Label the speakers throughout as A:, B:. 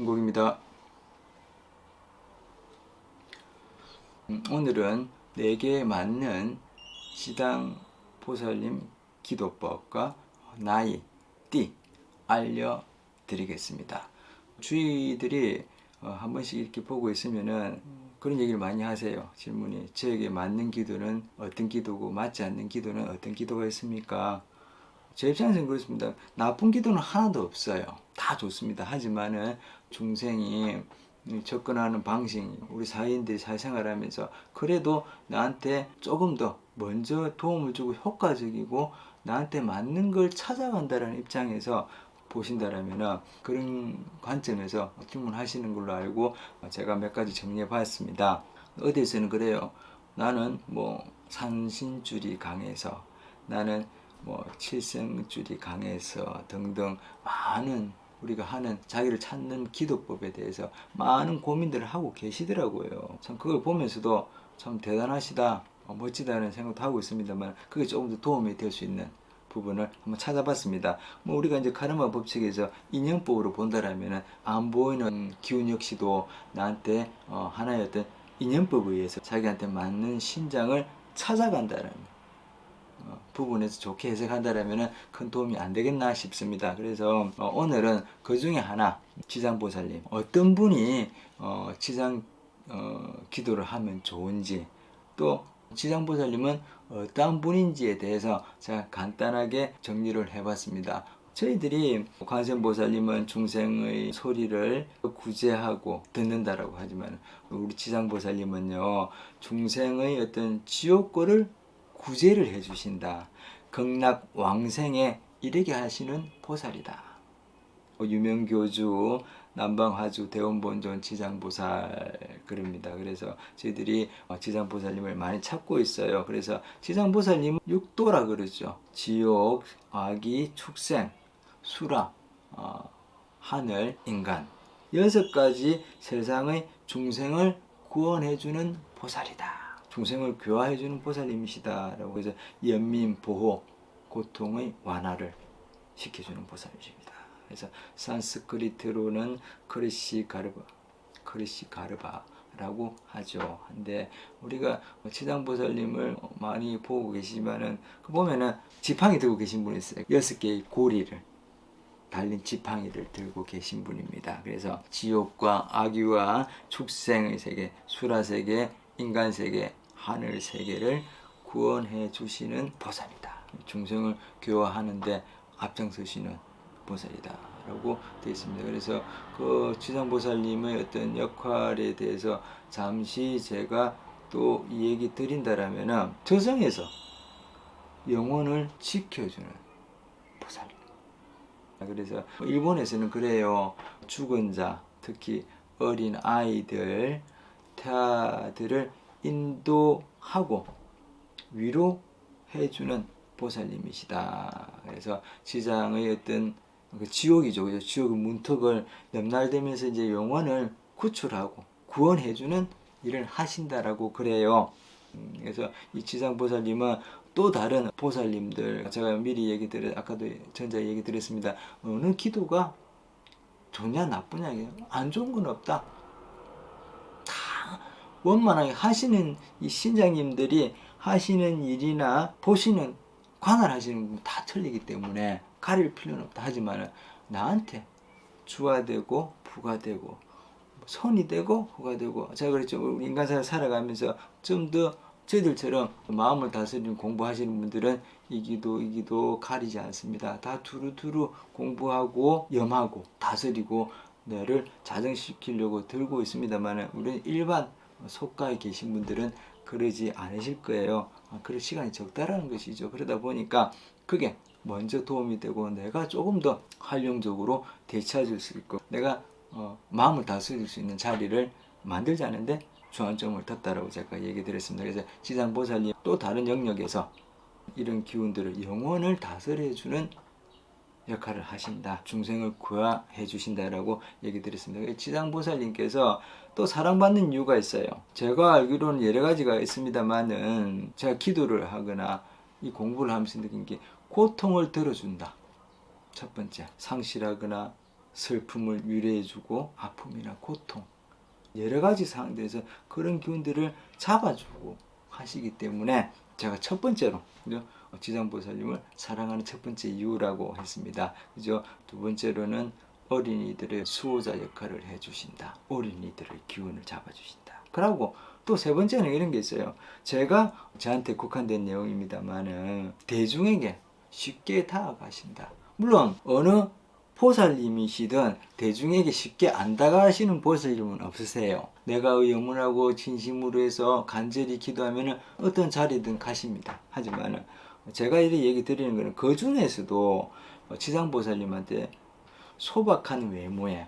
A: 홍국입니다. 오늘은 내게 맞는 지당보살님 기도법과 나이, 띠 알려드리겠습니다. 주위들이 한 번씩 이렇게 보고 있으면은 그런 얘기를 많이 하세요. 질문이 저에게 맞는 기도는 어떤 기도고 맞지 않는 기도는 어떤 기도가 있습니까? 제 입장에서는 그렇습니다. 나쁜 기도는 하나도 없어요. 다 좋습니다. 하지만은 중생이 접근하는 방식, 우리 사회인들이 사회생활하면서 그래도 나한테 조금 더 먼저 도움을 주고 효과적이고 나한테 맞는 걸 찾아간다는 입장에서 보신다라면 그런 관점에서 질문하시는 걸로 알고 제가 몇 가지 정리해 봤습니다. 어디에서는 그래요. 나는 산신줄이 강해서, 나는 칠성줄이 강해서 등등 많은 우리가 하는 자기를 찾는 기도법에 대해서 많은 고민들을 하고 계시더라고요. 참 그걸 보면서도 참 대단하시다, 멋지다는 생각도 하고 있습니다만 그게 조금 더 도움이 될 수 있는 부분을 한번 찾아봤습니다. 우리가 이제 카르마 법칙에서 인연법으로 본다라면 안 보이는 기운 역시도 나한테 하나의 어떤 인연법에 의해서 자기한테 맞는 신장을 찾아간다는 부분에서 좋게 해석한다면 큰 도움이 안 되겠나 싶습니다. 그래서 오늘은 그 중에 하나, 지장보살님 어떤 분이 지장 기도를 하면 좋은지, 또 지장보살님은 어떤 분인지에 대해서 제가 간단하게 정리를 해봤습니다. 저희들이 관세음보살님은 중생의 소리를 구제하고 듣는다라고 하지만 우리 지장보살님은요, 중생의 어떤 지옥고를 구제를 해주신다. 극락왕생에 이르게 하시는 보살이다. 유명교주 남방화주 대원본존 지장보살 그럽니다. 그래서 저희들이 지장보살님을 많이 찾고 있어요. 그래서 지장보살님은 육도라 그러죠. 지옥, 아기, 축생, 수라, 하늘, 인간 6가지 세상의 중생을 구원해주는 보살이다. 중생을 교화해주는 보살님이시다라고 해서 연민, 보호, 고통의 완화를 시켜주는 보살이십니다. 그래서 산스크리트로는 크리시 가르바라고 하죠. 근데 우리가 지장보살님을 많이 보고 계시지만은 그 보면은 지팡이 들고 계신 분이 있어요. 6개의 고리를 달린 지팡이를 들고 계신 분입니다. 그래서 지옥과 아기와 축생의 세계, 수라세계, 인간세계, 하늘세계를 구원해 주시는 보살이다. 중생을 교화하는데 앞장서시는 보살이다 라고 되어 있습니다. 그래서 그 지장보살님의 어떤 역할에 대해서 잠시 제가 또 이 얘기 드린다라면 저승에서 영혼을 지켜주는 보살입니다. 그래서 일본에서는 그래요. 죽은 자, 특히 어린 아이들, 태아들을 인도하고 위로해주는 보살님이시다. 그래서 지장의 어떤 지옥이죠. 그죠? 지옥의 문턱을 넘날대면서 이제 영혼을 구출하고 구원해주는 일을 하신다라고 그래요. 그래서 이 지장보살님은 또 다른 보살님들, 제가 미리 아까도 전자 얘기 드렸습니다. 어느 기도가 좋냐 나쁘냐, 안 좋은 건 없다. 다 원만하게 하시는 이 신장님들이 하시는 일이나 보시는 관할하시는 분 다 틀리기 때문에 가릴 필요는 없다. 하지만 나한테 주가 되고 부가 되고 선이 되고 후가 되고, 제가 그랬죠. 우리 인간사를 살아가면서 좀 더 저희들처럼 마음을 다스리는 공부하시는 분들은 이 기도 가리지 않습니다. 다 두루두루 공부하고 염하고 다스리고 너를 자정시키려고 들고 있습니다만 우리는 일반 속가에 계신 분들은 그러지 않으실 거예요. 그럴 시간이 적다라는 것이죠. 그러다 보니까 그게 먼저 도움이 되고 내가 조금 더 활용적으로 되찾을 수 있고 내가 마음을 다스릴 수 있는 자리를 만들자는데 주안점을 뒀다라고 제가 얘기 드렸습니다. 그래서 지장보살님 또 다른 영역에서 이런 기운들을 영혼을 다스려주는 역할을 하신다. 중생을 구화해 주신다라고 얘기 드렸습니다. 지장보살님께서 또 사랑받는 이유가 있어요. 제가 알기로는 여러 가지가 있습니다만은 제가 기도를 하거나 이 공부를 하면서 느낀 게 고통을 들어준다. 첫 번째, 상실하거나 슬픔을 위로해주고 아픔이나 고통 여러 가지 상황들에서 그런 기운들을 잡아주고 하시기 때문에 제가 첫 번째로 그죠? 지장보살님을 사랑하는 첫 번째 이유라고 했습니다. 그죠? 두 번째로는 어린이들의 수호자 역할을 해주신다. 어린이들의 기운을 잡아주신다. 그러고 또 세 번째는 이런 게 있어요. 제가 저한테 국한된 내용입니다만은 대중에게 쉽게 다가가신다. 물론 어느 보살님이시든 대중에게 쉽게 안 다가가시는 보살님은 없으세요. 내가 의무하고 진심으로 해서 간절히 기도하면 어떤 자리든 가십니다. 하지만 제가 이렇게 얘기 드리는 것은 그 중에서도 지상보살님한테 소박한 외모에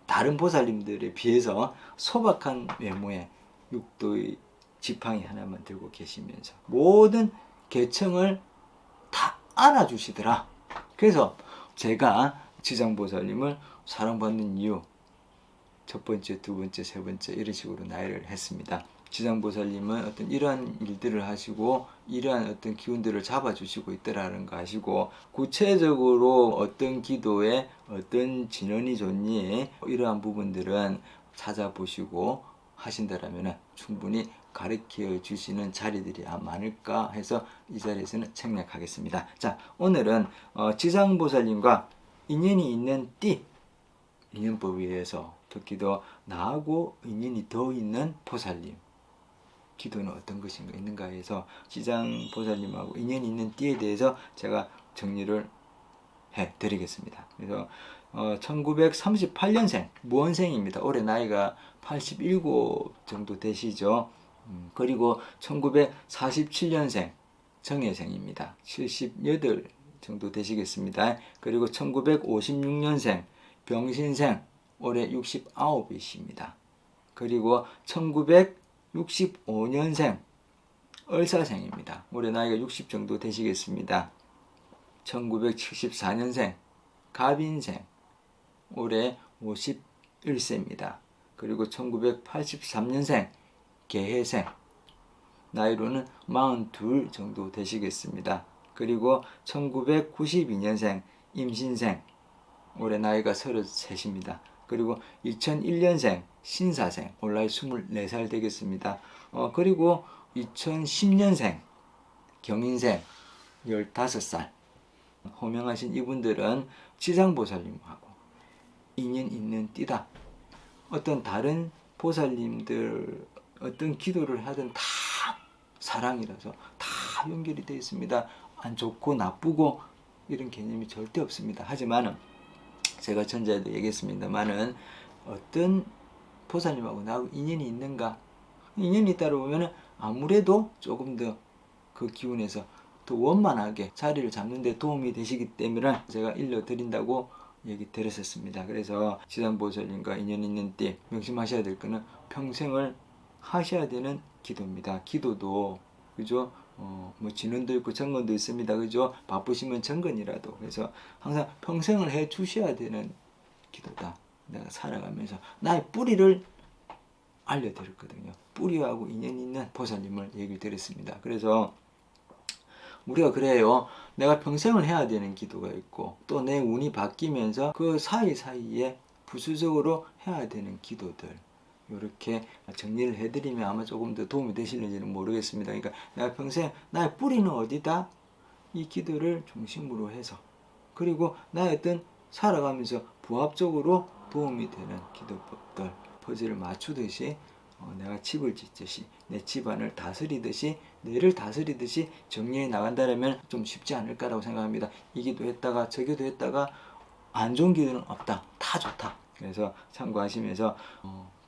A: 다른 보살님들에 비해서 소박한 외모에 육도의 지팡이 하나만 들고 계시면서 모든 계층을 다 안아주시더라. 그래서 제가 지장보살님을 사랑받는 이유 첫 번째, 두 번째, 세 번째 이런 식으로 나열을 했습니다. 지장보살님은 어떤 이러한 일들을 하시고 이러한 어떤 기운들을 잡아주시고 있더라는 거 아시고 구체적으로 어떤 기도에 어떤 진원이 좋니 이러한 부분들은 찾아보시고 하신다라면 충분히 가르쳐 주시는 자리들이 많을까 해서 이 자리에서는 생략하겠습니다. 자, 오늘은 지장보살님과 인연이 있는 띠 인연법에 의해서 특히도 나하고 인연이 더 있는 보살님 기도는 어떤 것인가 있는가 해서 지장보살님하고 인연이 있는 띠에 대해서 제가 정리를 해드리겠습니다. 그래서 1938년생 무원생입니다. 올해 나이가 87 정도 되시죠. 그리고 1947년생 정예생입니다. 78 정도 되시겠습니다. 그리고 1956년생 병신생 올해 69이십니다. 그리고 1965년생 을사생입니다. 올해 나이가 60 정도 되시겠습니다. 1974년생 갑인생 올해 51세입니다. 그리고 1983년생 개해생 나이로는 42 정도 되시겠습니다. 그리고 1992년생 임신생 올해 나이가 33입니다. 그리고 2001년생 신사생 올해 24살 되겠습니다. 그리고 2010년생 경인생 15살 호명하신 이분들은 지장보살님하고 인연 있는 띠다. 어떤 다른 보살님들 어떤 기도를 하든 다 사랑이라서 다 연결이 되어 있습니다. 안 좋고 나쁘고 이런 개념이 절대 없습니다. 하지만 제가 전자에도 얘기했습니다만은 어떤 보살님하고 나하고 인연이 있는가? 인연이 있다고 보면 아무래도 조금 더 그 기운에서 더 원만하게 자리를 잡는 데 도움이 되시기 때문에 제가 일러드린다고 얘기 드렸었습니다. 그래서 지단보살님과 인연 있는 때 명심하셔야 될 거는 평생을 하셔야 되는 기도입니다. 기도도 그죠? 뭐 진원도 있고 정건도 있습니다. 그죠? 바쁘시면 정건이라도. 그래서 항상 평생을 해 주셔야 되는 기도다. 내가 살아가면서 나의 뿌리를 알려드렸거든요. 뿌리하고 인연 있는 보살님을 얘기를 드렸습니다. 그래서 우리가 그래요. 내가 평생을 해야 되는 기도가 있고 또 내 운이 바뀌면서 그 사이사이에 부수적으로 해야 되는 기도들 이렇게 정리를 해드리면 아마 조금 더 도움이 되실는지는 모르겠습니다. 그러니까 내가 평생 나의 뿌리는 어디다? 이 기도를 중심으로 해서 그리고 나의 어떤 살아가면서 부합적으로 도움이 되는 기도법들 퍼즐을 맞추듯이 내가 집을 짓듯이 내 집안을 다스리듯이 뇌를 다스리듯이 정리해 나간다면 좀 쉽지 않을까라고 생각합니다. 이 기도했다가 저 기도했다가 안 좋은 기도는 없다. 다 좋다. 그래서 참고하시면서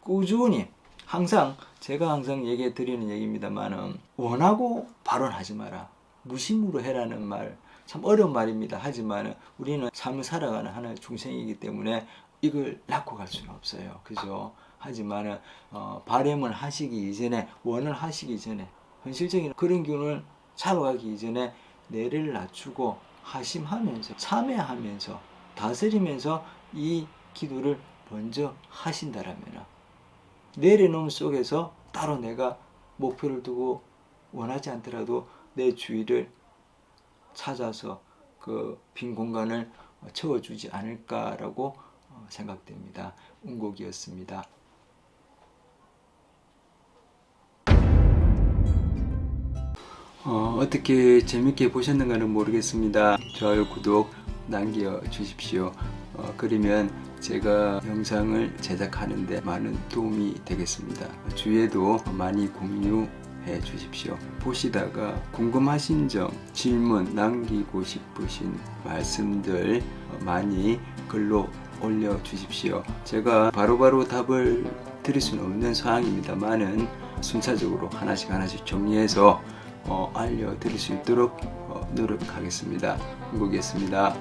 A: 꾸준히 항상 제가 항상 얘기해 드리는 얘기입니다만은 원하고 발언하지 마라. 무심으로 해라는 말 참 어려운 말입니다. 하지만 우리는 삶을 살아가는 하나의 중생이기 때문에 이걸 낳고 갈 수는 없어요. 그죠? 하지만 바램을 하시기 이전에 원을 하시기 전에 현실적인 그런 기운을 잡아가기 이전에 뇌를 낮추고 하심하면서 참회하면서 다스리면서 이 기도를 먼저 하신다라면 내려놓음 속에서 따로 내가 목표를 두고 원하지 않더라도 내 주위를 찾아서 그 빈 공간을 채워주지 않을까라고 생각됩니다. 운곡이었습니다. 어떻게 재밌게 보셨는가는 모르겠습니다. 좋아요, 구독 남겨주십시오. 그러면 제가 영상을 제작하는데 많은 도움이 되겠습니다. 주위에도 많이 공유해 주십시오. 보시다가 궁금하신 점, 질문 남기고 싶으신 말씀들 많이 글로 올려주십시오. 제가 바로바로 답을 드릴 수는 없는 사항입니다만은 순차적으로 하나씩 정리해서 알려드릴 수 있도록 노력하겠습니다. 한국이었습니다.